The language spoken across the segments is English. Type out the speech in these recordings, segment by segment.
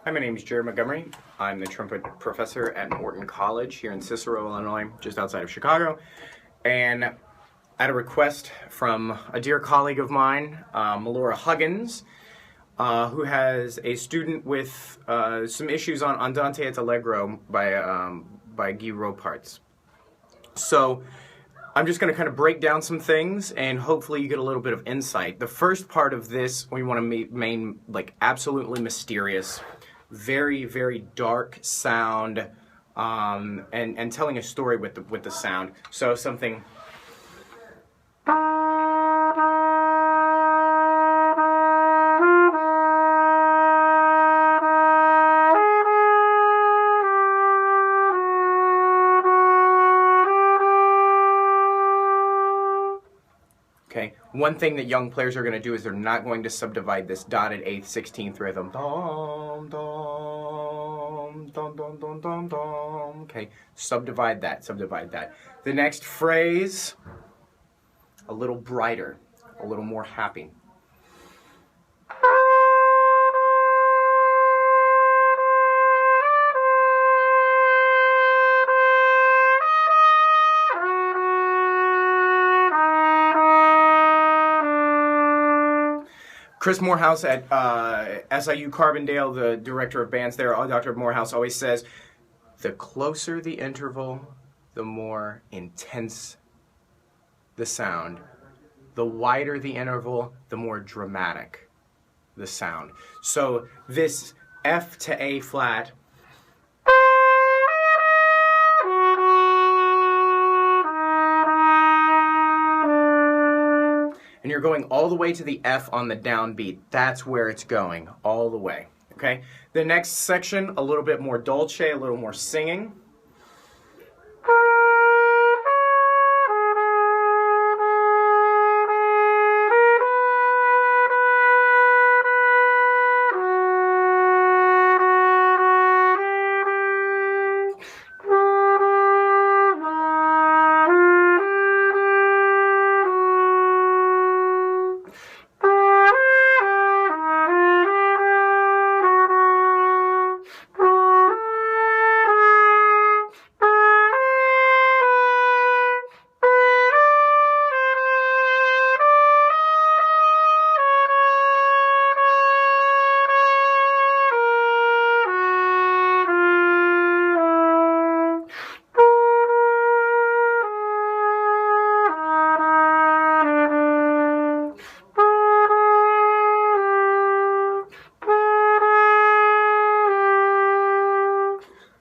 Hi, my name is Jered Montgomery. I'm the trumpet professor at Morton College here in Cicero, Illinois, just outside of Chicago. And at a request from a dear colleague of mine, Melora Huggins, who has a student with some issues on Andante at Allegro by Guy Ropartz. So I'm just going to kind of break down some things, and hopefully you get a little bit of insight. The first part of this, we want to remain like absolutely mysterious, very, very dark sound, and telling a story with the sound. So something. Okay, one thing that young players are going to do is they're not going to subdivide this dotted 8th, 16th rhythm. Dum, dum, dum, dum, dum, dum, dum. Okay, subdivide that. The next phrase, a little brighter, a little more happy. Chris Morehouse at SIU Carbondale, the director of bands there, Dr. Morehouse always says, the closer the interval, the more intense the sound. The wider the interval, the more dramatic the sound. So this F to A flat, and you're going all the way to the F on the downbeat. That's where it's going, all the way, okay? The next section, a little bit more dolce, a little more singing.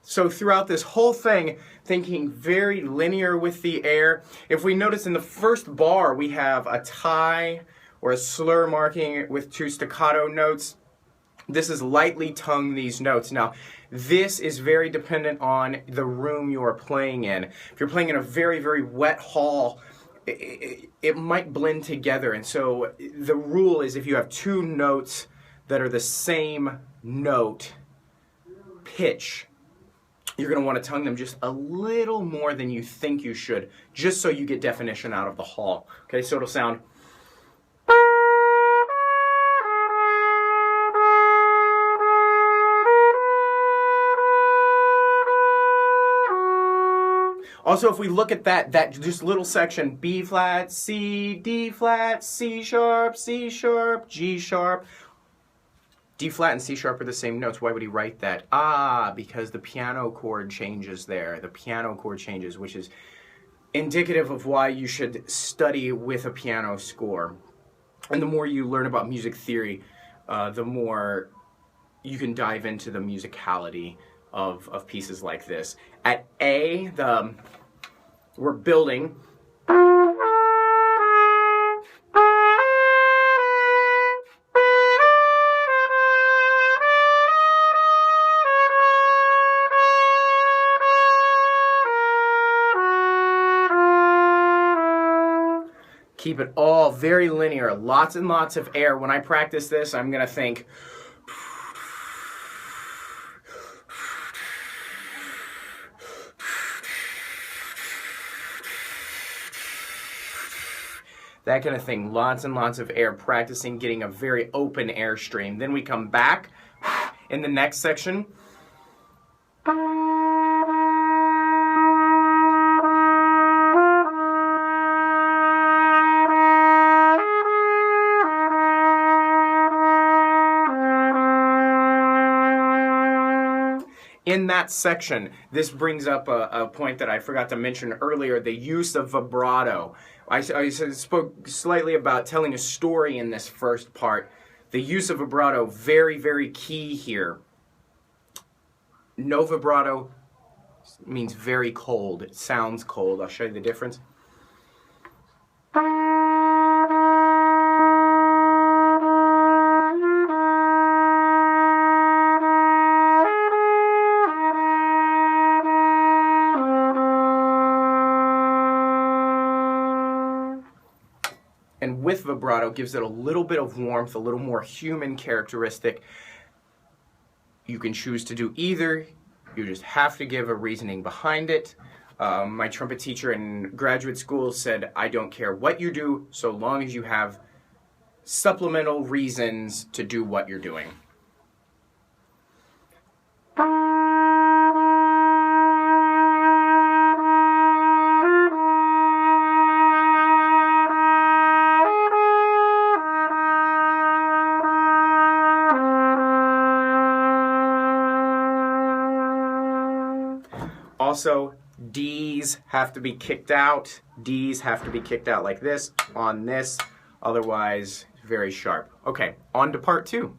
So throughout this whole thing, thinking very linear with the air. If we notice in the first bar, we have a tie or a slur marking with 2 staccato notes. This is lightly tongue these notes. Now, this is very dependent on the room you are playing in. If you're playing in a very, very wet hall, it might blend together. And so the rule is if you have 2 notes that are the same note pitch, you're going to want to tongue them just a little more than you think you should, just so you get definition out of the hall. Okay, so it'll sound. Also, if we look at that just little section, B flat, C, D flat, C sharp, G sharp. D flat and C sharp are the same notes. Why would he write that? Because the piano chord changes there. The piano chord changes, which is indicative of why you should study with a piano score. And the more you learn about music theory, the more you can dive into the musicality of pieces like this. At A, we're building. Keep it all very linear, lots and lots of air. When I practice this, I'm going to think. that kind of thing. Lots and lots of air, practicing getting a very open airstream. Then we come back In the next section, this brings up a point that I forgot to mention earlier, the use of vibrato. I spoke slightly about telling a story in this first part. The use of vibrato, very, very key here. No vibrato means very cold. It sounds cold. I'll show you the difference. And with vibrato, gives it a little bit of warmth, a little more human characteristic. You can choose to do either. You just have to give a reasoning behind it. My trumpet teacher in graduate school said, I don't care what you do, so long as you have supplemental reasons to do what you're doing. Also, D's have to be kicked out. D's have to be kicked out like this, on this, otherwise very sharp. Okay, on to part 2.